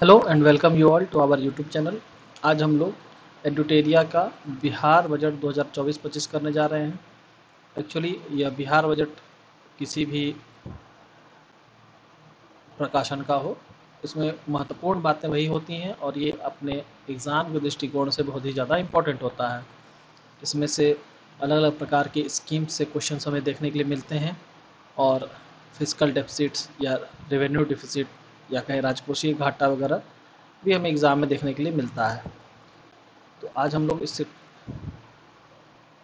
Hello and welcome you all to our YouTube channel. आज हम लोग एडुटेरिया का बिहार बजट 2024-25 करने जा रहे हैं। एक्चुअली यह बिहार बजट किसी भी प्रकाशन का हो, इसमें महत्वपूर्ण बातें वही होती हैं और ये अपने एग्ज़ाम के दृष्टिकोण से बहुत ही ज़्यादा इम्पोर्टेंट होता है। इसमें से अलग अलग प्रकार की स्कीम से क्वेश्चन हमें देखने के लिए मिलते हैं और फिजिकल डेफिसिट्स या रेवेन्यू डिफिसिट या कहीं राजकोषीय घाटा वगैरह भी हमें एग्ज़ाम में देखने के लिए मिलता है। तो आज हम लोग इससे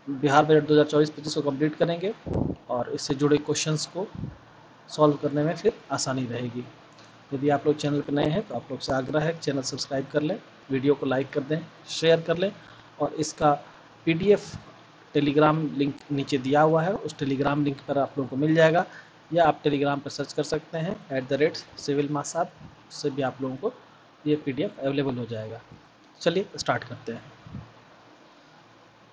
बिहार बजट 2024-25 को कंप्लीट करेंगे और इससे जुड़े क्वेश्चंस को सॉल्व करने में फिर आसानी रहेगी। यदि आप लोग चैनल पर नए हैं तो आप लोग से आग्रह है चैनल सब्सक्राइब कर लें, वीडियो को लाइक कर दें, शेयर कर लें और इसका पीडीएफ टेलीग्राम लिंक नीचे दिया हुआ है, उस टेलीग्राम लिंक पर आप लोगों को मिल जाएगा या आप टेलीग्राम पर सर्च कर सकते हैं @civilmassab, उससे भी आप लोगों को ये पीडीएफ अवेलेबल हो जाएगा। चलिए स्टार्ट करते हैं।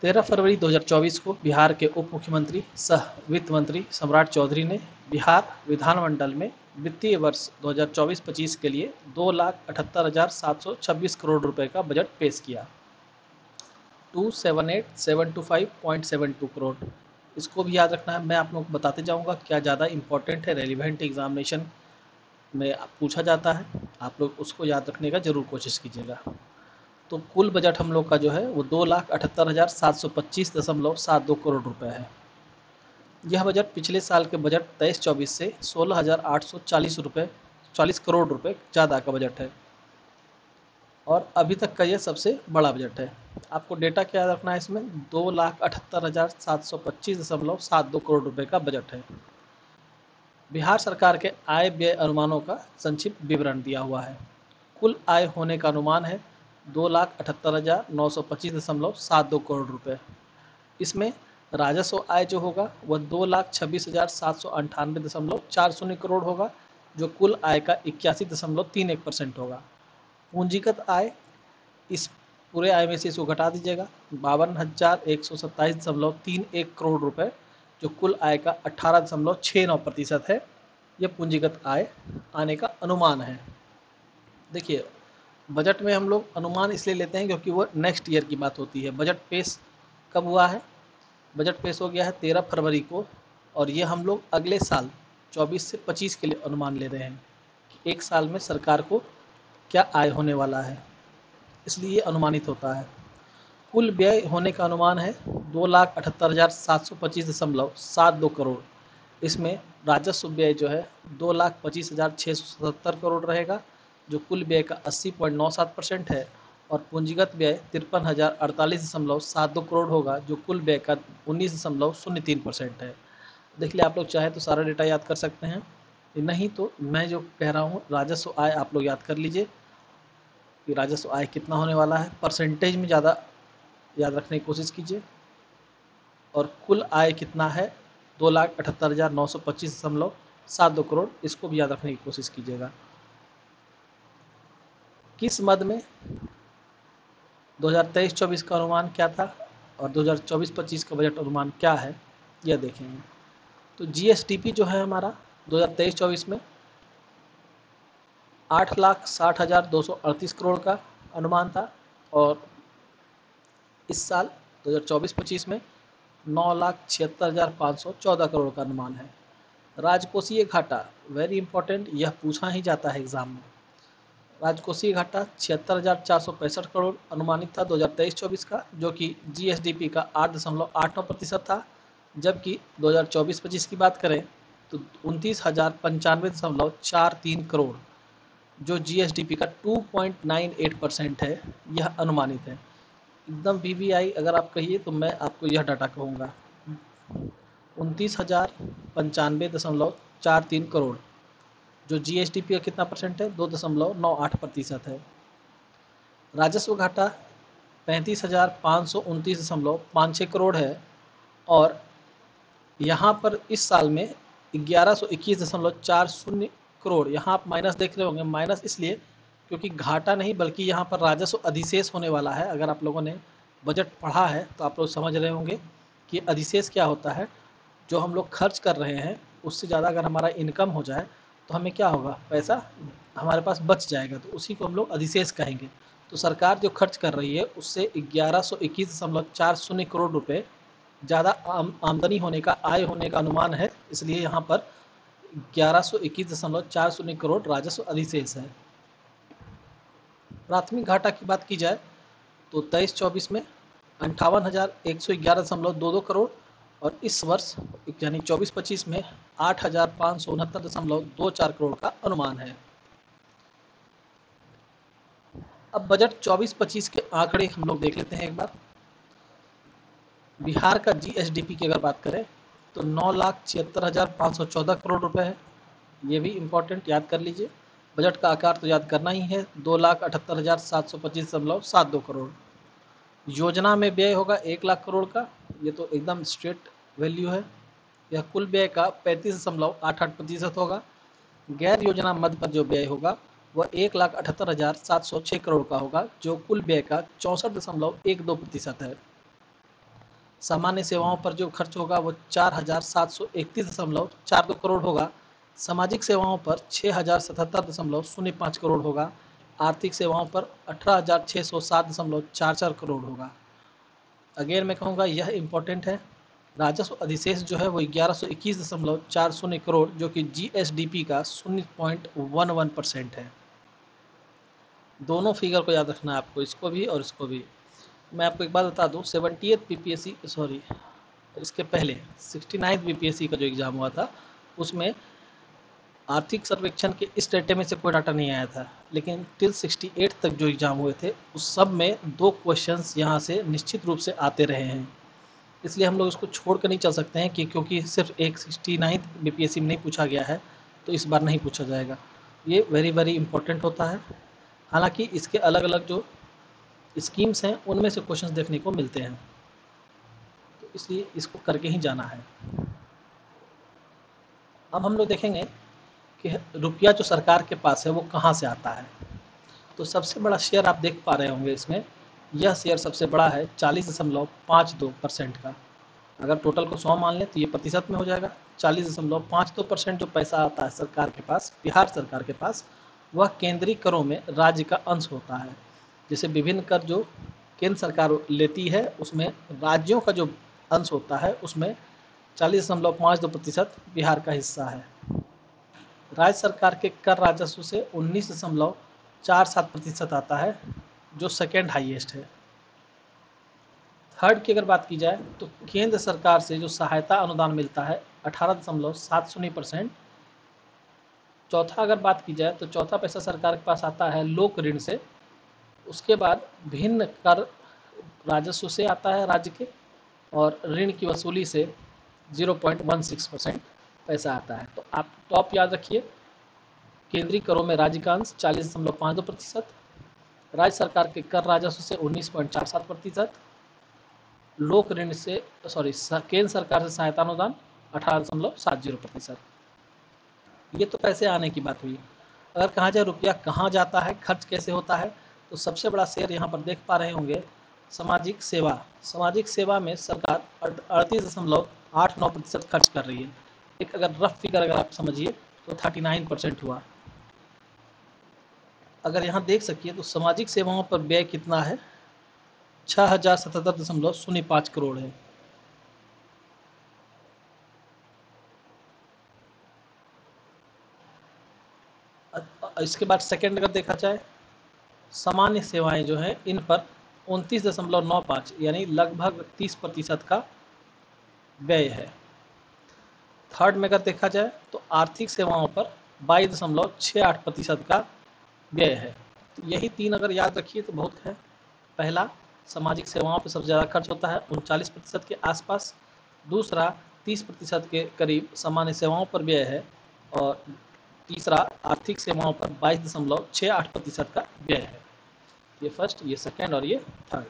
13 फरवरी 2024 को बिहार के उप मुख्यमंत्री सह वित्त मंत्री सम्राट चौधरी ने बिहार विधानमंडल में वित्तीय वर्ष 2024-25 के लिए 2,78,726 करोड़ रुपए का बजट पेश किया। 278,725.72 करोड़, इसको भी याद रखना है। मैं आप लोगों को बताते जाऊंगा क्या ज़्यादा इंपॉर्टेंट है, रेलिवेंट एग्जामिनेशन में पूछा जाता है, आप लोग उसको याद रखने का ज़रूर कोशिश कीजिएगा। तो कुल बजट हम लोग का जो है वो 2,78,725.72 करोड़ रुपए है। यह बजट पिछले साल के बजट 23-24 से 16,840 करोड़ रुपए ज़्यादा का बजट है और अभी तक का यह सबसे बड़ा बजट है। आपको डेटा क्या याद रखना है, इसमें 2,78,725.72 करोड़ रुपए का बजट है। बिहार सरकार के आय व्यय अनुमानों का संक्षिप्त विवरण दिया हुआ है। कुल आय होने का अनुमान है 2,78,925.72 करोड़ रुपए। इसमें राजस्व आय जो होगा वह 2,26,798.40 करोड़ होगा, जो कुल आय का 81.31% होगा। पूंजीगत आय, इस पूरे आय में से इसको घटा दीजिएगा, 52,127.31 करोड़ रुपए, जो कुल आय का 18.69% है। यह पूंजीगत आय आने का अनुमान है। देखिए, बजट में हम लोग अनुमान इसलिए लेते हैं क्योंकि वो नेक्स्ट ईयर की बात होती है। बजट पेश कब हुआ है? बजट पेश हो गया है 13 फरवरी को और ये हम लोग अगले साल 24 से 25 के लिए अनुमान ले रहे हैं कि एक साल में सरकार को क्या आय होने वाला है, इसलिए ये अनुमानित होता है। कुल व्यय होने का अनुमान है 2,78,725.72 करोड़। इसमें राजस्व व्यय जो है 2,25,677 करोड़ रहेगा, जो कुल व्यय का 80.97% है और पूंजीगत व्यय 53,048.72 करोड़ होगा, जो कुल व्यय का 19.03% है। देख लिया, आप लोग चाहे तो सारा डेटा याद कर सकते हैं, नहीं तो मैं जो कह रहा हूँ राजस्व आय आप लोग याद कर लीजिए कि राजस्व आय कितना होने वाला है। परसेंटेज में ज़्यादा याद रखने की कोशिश कीजिए और कुल आय कितना है 2,78,925.72 करोड़, इसको भी याद रखने की कोशिश कीजिएगा। किस मद में 2023-24 का अनुमान क्या था और 2024-25 का बजट अनुमान क्या है, यह देखेंगे। तो जीएसडीपी जो है हमारा 2023-24 में 8,60,238 करोड़ का अनुमान था और इस साल 2024-25 में 9,76,514 करोड़ का अनुमान है। राजकोषीय घाटा वेरी इंपॉर्टेंट, यह पूछा ही जाता है एग्जाम में। राजकोषीय घाटा 76,465 करोड़ अनुमानित था 2023-24 का, जो कि जीएसडीपी का 8.89% था। जबकि 2024-25 की बात करें तो 29,095.43 करोड़, जो जीएसडीपी का 2.98% है, यह अनुमानित है। एकदम वीवीआई अगर आप कहिए तो मैं आपको यह डाटा कहूँगा, 29,095.43 करोड़, जो जीएसडीपी का कितना परसेंट है, 2.98% है। राजस्व घाटा 35,529.56 करोड़ है और यहाँ पर इस साल में 1121.40 करोड़, यहाँ आप माइनस देख रहे होंगे। माइनस इसलिए क्योंकि घाटा नहीं बल्कि यहाँ पर राजस्व अधिशेष होने वाला है। अगर आप लोगों ने बजट पढ़ा है तो आप लोग समझ रहे होंगे कि अधिशेष क्या होता है। जो हम लोग खर्च कर रहे हैं उससे ज़्यादा अगर हमारा इनकम हो जाए तो हमें क्या होगा, पैसा हमारे पास बच जाएगा, तो उसी को हम लोग अधिशेष कहेंगे। तो सरकार जो खर्च कर रही है उससे 1121.40 करोड़ रुपए ज़्यादा आमदनी होने का, आय होने का अनुमान है, इसलिए यहाँ पर 1121.40 करोड़ राजस्व अधिशेष है। प्राथमिक घाटा की बात की जाए तो 23-24 में 58,111.22 करोड़ और इस वर्ष यानी 24-25 में 8,569.24 करोड़ का अनुमान है। अब बजट 24-25 के आंकड़े हम लोग देख लेते हैं एक बार। बिहार का जीएसडीपी की अगर बात करें तो 9,76,514 करोड़ रुपए है। ये भी इम्पोर्टेंट, याद कर लीजिए। बजट का आकार तो याद करना ही है, 2,78,725.72 करोड़। योजना में व्यय होगा 1 लाख करोड़ का, ये तो एकदम स्ट्रेट वैल्यू है। यह कुल व्यय का 35.88% होगा। गैर योजना मद पर जो व्यय होगा वह 1,78,706 करोड़ का होगा, जो कुल व्यय का 64.12% है। सामान्य सेवाओं पर जो खर्च होगा वो 4,731.42 करोड़ होगा। सामाजिक सेवाओं पर 6,077.05 करोड़ होगा। आर्थिक सेवाओं पर 18,607.44 करोड़ होगा। अगेन मैं कहूँगा यह इम्पोर्टेंट है। राजस्व अधिशेष जो है वो 1121.40 करोड़, जो कि जीएसडीपी का 0.11% है। दोनों फिगर को याद रखना है आपको, इसको भी और इसको भी। मैं आपको एक बात बता दूं, 78 बीपीएससी सॉरी इसके पहले 69 बीपीएससी का जो एग्ज़ाम हुआ था उसमें आर्थिक सर्वेक्षण के इस डेटे में से कोई डाटा नहीं आया था, लेकिन टिल 68 तक जो एग्ज़ाम हुए थे उस सब में 2 क्वेश्चंस यहाँ से निश्चित रूप से आते रहे हैं। इसलिए हम लोग इसको छोड़ कर नहीं चल सकते हैं कि क्योंकि सिर्फ एक 69 बीपीएससी में नहीं पूछा गया है तो इस बार नहीं पूछा जाएगा। ये वेरी वेरी इंपॉर्टेंट होता है। हालांकि इसके अलग अलग जो स्कीम्स हैं उनमें से क्वेश्चंस देखने को मिलते हैं, तो इसलिए इसको करके ही जाना है। अब हम लोग देखेंगे कि रुपया जो सरकार के पास है वो कहाँ से आता है। तो सबसे बड़ा शेयर आप देख पा रहे होंगे इसमें, यह शेयर सबसे बड़ा है 40.52% का। अगर टोटल को 100 मान लें तो ये प्रतिशत में हो जाएगा। 40.52% जो पैसा आता है सरकार के पास, बिहार सरकार के पास, वह केंद्रीय करों में राज्य का अंश होता है। जैसे विभिन्न कर जो केंद्र सरकार लेती है उसमें राज्यों का जो अंश होता है उसमें 40.52% बिहार का हिस्सा है। राज्य सरकार के कर राजस्व से 19.47% आता है, जो सेकेंड हाईएस्ट है। थर्ड की अगर बात की जाए तो केंद्र सरकार से जो सहायता अनुदान मिलता है 18.70%। चौथा अगर बात की जाए तो चौथा पैसा सरकार के पास आता है लोक ऋण से। उसके बाद भिन्न कर राजस्व से आता है राज्य के, और ऋण की वसूली से 0.16% पैसा आता है। तो आप टॉप याद रखिए, केंद्रीय करों में राज्य का अंश 40.52%, राज्य सरकार के कर राजस्व से 19.47%, लोक ऋण से केंद्र सरकार से सहायता अनुदान 18.70%। ये तो पैसे आने की बात हुई। अगर कहा जाए रुपया कहाँ जाता है, खर्च कैसे होता है, तो सबसे बड़ा शेयर यहाँ पर देख पा रहे होंगे सामाजिक सेवा। सामाजिक सेवा में सरकार 38.89% खर्च कर रही है। एक अगर रफ फिगर अगर आप समझिए तो 39% हुआ। अगर यहाँ देख सकिए तो सामाजिक सेवाओं पर व्यय कितना है, 6,077.05 करोड़ है। इसके बाद सेकंड अगर देखा जाए, सामान्य सेवाएं जो हैं इन पर 29.95 यानी लगभग 30% का व्यय है। थर्ड में अगर देखा जाए तो आर्थिक सेवाओं पर 22.68% का व्यय है। तो यही तीन अगर याद रखिए तो बहुत है। पहला, सामाजिक सेवाओं पर सबसे ज़्यादा खर्च होता है 39% के आसपास। दूसरा, 30% के करीब सामान्य सेवाओं पर व्यय है। और तीसरा, आर्थिक सेवाओं पर 22.68% का व्यय है। ये फर्स्ट, ये सेकेंड और ये थर्ड।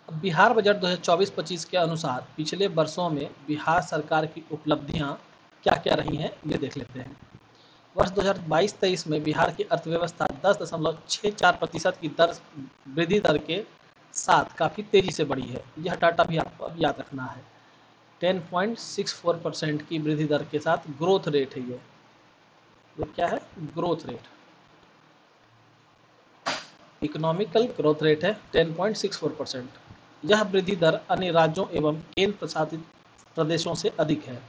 बिहार बजट 2024-25 के अनुसार पिछले वर्षों में बिहार सरकार की उपलब्धियां क्या क्या रही हैं ये देख लेते हैं। वर्ष 2022-23 में बिहार की अर्थव्यवस्था 10.64% की वृद्धि दर के साथ काफ़ी तेज़ी से बढ़ी है। यह डाटा भी आपको अब याद रखना है। 10.64% की वृद्धि दर के साथ ग्रोथ रेट है ये क्या है? Growth rate, economical growth rate है 10.64%। यह वृद्धि दर अन्य राज्यों एवं केंद्र शासित प्रदेशों से अधिक है,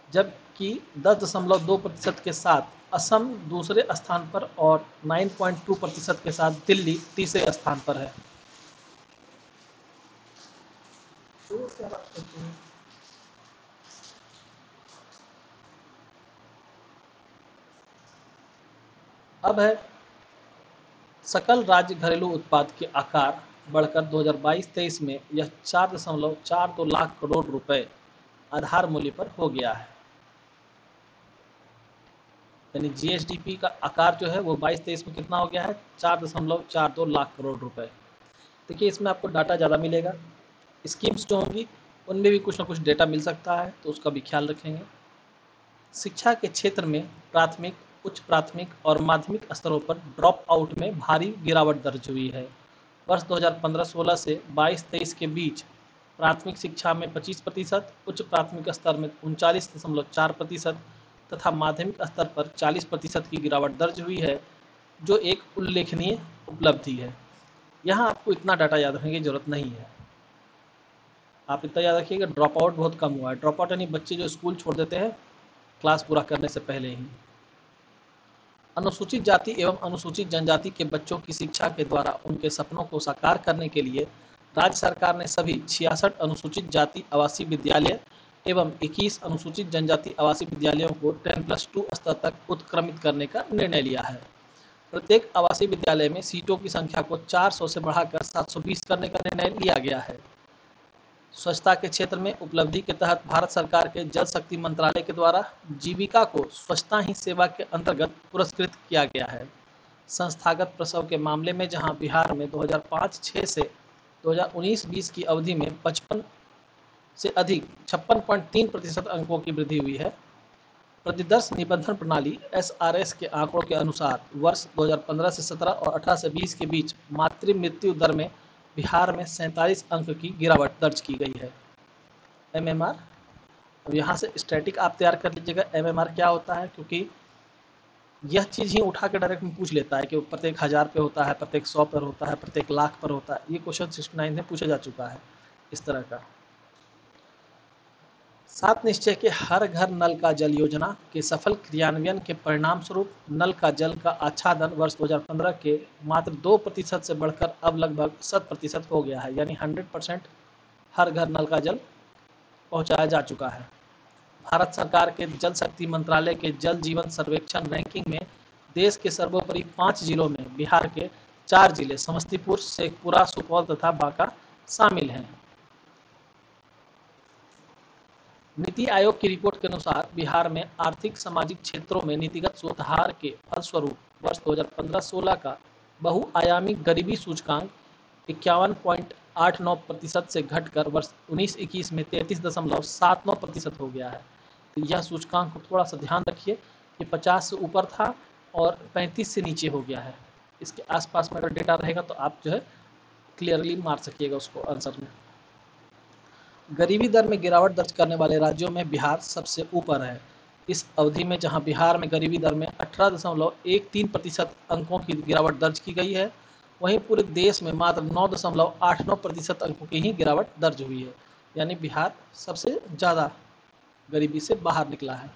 जबकि 10.2% के साथ असम दूसरे स्थान पर और 9.2% के साथ दिल्ली तीसरे स्थान पर है। अब है सकल राज्य घरेलू उत्पाद के आकार बढ़कर 2022-23 में यह 4.42 लाख करोड़ रुपए आधार मूल्य पर हो गया है। यानी जीएसडीपी का आकार जो है वो 22-23 में कितना हो गया है? 4.42 लाख करोड़ रुपए। देखिए इसमें आपको डाटा ज़्यादा मिलेगा, स्कीम्स जो होंगी उनमें भी कुछ ना कुछ डेटा मिल सकता है, तो उसका भी ख्याल रखेंगे। शिक्षा के क्षेत्र में प्राथमिक, उच्च प्राथमिक और माध्यमिक स्तरों पर ड्रॉप आउट में भारी गिरावट दर्ज हुई है। वर्ष 2015-16 से 22-23 के बीच प्राथमिक शिक्षा में 25%, उच्च प्राथमिक स्तर में 39.4% तथा माध्यमिक स्तर पर 40% की गिरावट दर्ज हुई है, जो एक उल्लेखनीय उपलब्धि है। यहाँ आपको इतना डाटा याद रखने की जरूरत नहीं है। आप इतना याद रखिएगा ड्रॉप आउट बहुत कम हुआ है। ड्रॉप आउट यानी बच्चे जो स्कूल छोड़ देते हैं क्लास पूरा करने से पहले ही। अनुसूचित जाति एवं अनुसूचित जनजाति के बच्चों की शिक्षा के द्वारा उनके सपनों को साकार करने के लिए राज्य सरकार ने सभी 66 अनुसूचित जाति आवासीय विद्यालय एवं 21 अनुसूचित जनजाति आवासीय विद्यालयों को 10+2 स्तर तक उत्क्रमित करने का निर्णय लिया है। प्रत्येक आवासीय विद्यालय में सीटों की संख्या को 400 से बढ़ाकर 720 करने का निर्णय लिया गया है। स्वच्छता के क्षेत्र में उपलब्धि के तहत भारत सरकार के जल शक्ति मंत्रालय के द्वारा जीविका को स्वच्छता ही सेवा के अंतर्गत पुरस्कृत किया गया है। संस्थागत प्रसव के मामले में जहां बिहार में 2005-6 से 2019-20 की अवधि में 55 से अधिक 56.3% अंकों की वृद्धि हुई है। प्रतिदर्श निबंधन प्रणाली SRS के आंकड़ों के अनुसार वर्ष 2015 से 17 और 18 से 20 के बीच मातृ मृत्यु दर में बिहार में 47 अंक की गिरावट दर्ज की गई है। MMR, अब यहाँ से स्टैटिक आप तैयार कर लीजिएगा MMR क्या होता है, क्योंकि यह चीज़ ही उठा के डायरेक्ट में पूछ लेता है कि प्रत्येक 1000 पे होता है, प्रत्येक 100 पर होता है, प्रत्येक लाख पर होता है। ये क्वेश्चन 69 में पूछा जा चुका है इस तरह का। 7 निश्चय के हर घर नल का जल योजना के सफल क्रियान्वयन के परिणाम स्वरूप नल का जल का आच्छादन वर्ष 2015 के मात्र 2% से बढ़कर अब लगभग 100% हो गया है। यानी 100% हर घर नल का जल पहुंचाया जा चुका है। भारत सरकार के जल शक्ति मंत्रालय के जल जीवन सर्वेक्षण रैंकिंग में देश के सर्वोपरि 5 जिलों में बिहार के 4 जिले समस्तीपुर, शेखपुरा, सुपौल तथा बांका शामिल हैं। नीति आयोग की रिपोर्ट के अनुसार बिहार में आर्थिक सामाजिक क्षेत्रों में नीतिगत सुधार के फलस्वरूप वर्ष 2015-16 का बहुआयामी गरीबी सूचकांक 51.89% से घटकर वर्ष 19-21 में 33.79% हो गया है। तो यह सूचकांक को थोड़ा सा ध्यान रखिए, ये 50 से ऊपर था और 35 से नीचे हो गया है। इसके आसपास में अगर डेटा रहेगा तो आप जो है क्लियरली मार सकिएगा उसको आंसर में। गरीबी दर में गिरावट दर्ज करने वाले राज्यों में बिहार सबसे ऊपर है। इस अवधि में जहां बिहार में गरीबी दर में 18.13% अंकों की गिरावट दर्ज की गई है, वहीं पूरे देश में मात्र 9.89% अंकों की ही गिरावट दर्ज हुई है। यानी बिहार सबसे ज़्यादा गरीबी से बाहर निकला है।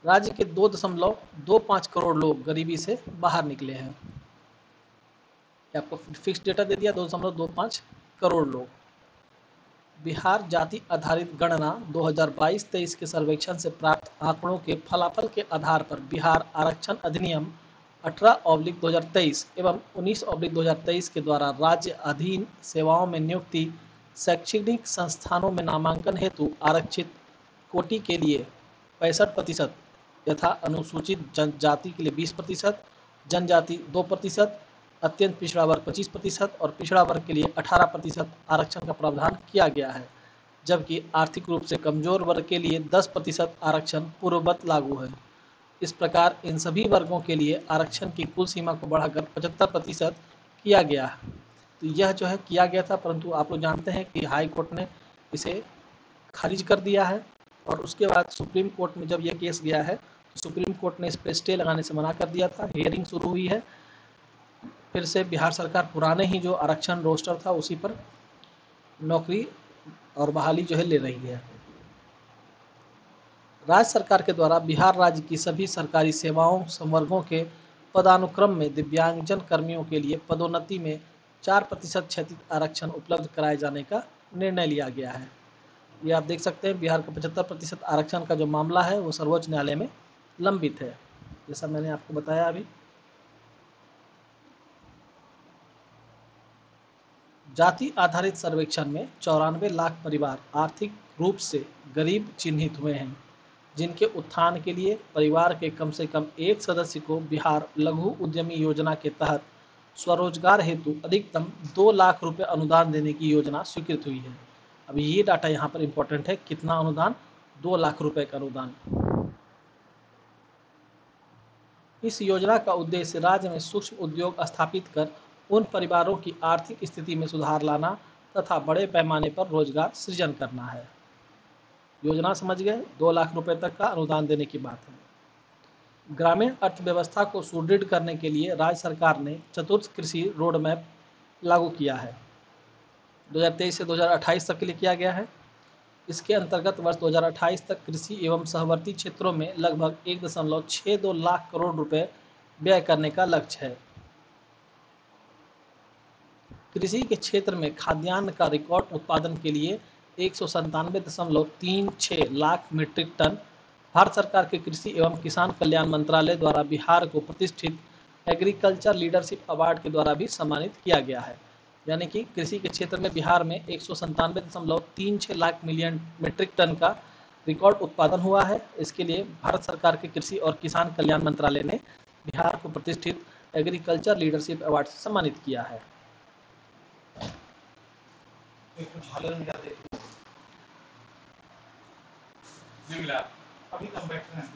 राज्य के 2.25 करोड़ लोग गरीबी से बाहर निकले हैं। आपको फिक्स डेटा दे दिया 2.25 करोड़ लोग। बिहार जाति आधारित गणना 2022-23 के सर्वेक्षण से प्राप्त आंकड़ों के फलाफल के आधार पर बिहार आरक्षण अधिनियम 18/2023 एवं 19/2023 के द्वारा राज्य अधीन सेवाओं में नियुक्ति, शैक्षणिक संस्थानों में नामांकन हेतु आरक्षित कोटि के लिए 65% यथा अनुसूचित जनजाति के लिए 20%, जनजाति 2%, अत्यंत पिछड़ा वर्ग 25% और पिछड़ा वर्ग के लिए 18% आरक्षण का प्रावधान किया गया है, जबकि आर्थिक रूप से कमजोर वर्ग के लिए 10% आरक्षण पूर्ववत लागू है। इस प्रकार इन सभी वर्गों के लिए आरक्षण की कुल सीमा को बढ़ाकर 75% किया गया। तो यह जो है किया गया था, परंतु आप लोग जानते हैं कि हाई कोर्ट ने इसे खारिज कर दिया है। और उसके बाद सुप्रीम कोर्ट में जब ये केस गया है तो सुप्रीम कोर्ट ने इस पर स्टे लगाने से मना कर दिया था। हियरिंग शुरू हुई है, फिर से बिहार सरकार पुराने ही जो आरक्षण रोस्टर था उसी पर नौकरी और बहाली जो है ले रही है। राज्य सरकार के द्वारा बिहार राज्य की सभी सरकारी सेवाओं संवर्गों के पदानुक्रम में दिव्यांगजन कर्मियों के लिए पदोन्नति में 4% क्षैतिज आरक्षण उपलब्ध कराए जाने का निर्णय लिया गया है। ये आप देख सकते हैं, बिहार का 75% आरक्षण का जो मामला है वो सर्वोच्च न्यायालय में लंबित है, जैसा मैंने आपको बताया अभी। जाति आधारित सर्वेक्षण में 94 लाख परिवार आर्थिक रूप से गरीब चिन्हित हुए हैं, जिनके उत्थान के लिए परिवार के कम से कम एक सदस्य को बिहार लघु उद्यमी योजना के तहत स्वरोजगार हेतु अधिकतम 2 लाख रुपए अनुदान देने की योजना स्वीकृत हुई है। अब ये डाटा यहाँ पर इम्पोर्टेंट है, कितना अनुदान? 2 लाख रुपए का अनुदान। इस योजना का उद्देश्य राज्य में सूक्ष्म उद्योग स्थापित कर उन परिवारों की आर्थिक स्थिति में सुधार लाना तथा बड़े पैमाने पर रोजगार सृजन करना है। योजना समझ गए, 2 लाख रुपए तक का अनुदान देने की बात है। ग्रामीण अर्थव्यवस्था को सुदृढ़ करने के लिए राज्य सरकार ने चतुर्थ कृषि रोड मैप लागू किया है। 2023 से 2028 तक के लिए किया गया है। इसके अंतर्गत वर्ष 2028 तक कृषि एवं सहवर्ती क्षेत्रों में लगभग 1.62 लाख करोड़ रुपए व्यय करने का लक्ष्य है। कृषि के क्षेत्र में खाद्यान्न का रिकॉर्ड उत्पादन के लिए 197.36 लाख मीट्रिक टन भारत सरकार के कृषि एवं किसान कल्याण मंत्रालय द्वारा बिहार को प्रतिष्ठित एग्रीकल्चर लीडरशिप अवार्ड के द्वारा भी सम्मानित किया गया है। यानी कि कृषि के क्षेत्र में बिहार में 197.36 लाख मिलियन मीट्रिक टन का रिकॉर्ड उत्पादन हुआ है। इसके लिए भारत सरकार के कृषि और किसान कल्याण मंत्रालय ने बिहार को प्रतिष्ठित एग्रीकल्चर लीडरशिप अवार्ड से सम्मानित किया है। नहीं मिला, अभी तक बैठ रहे हैं।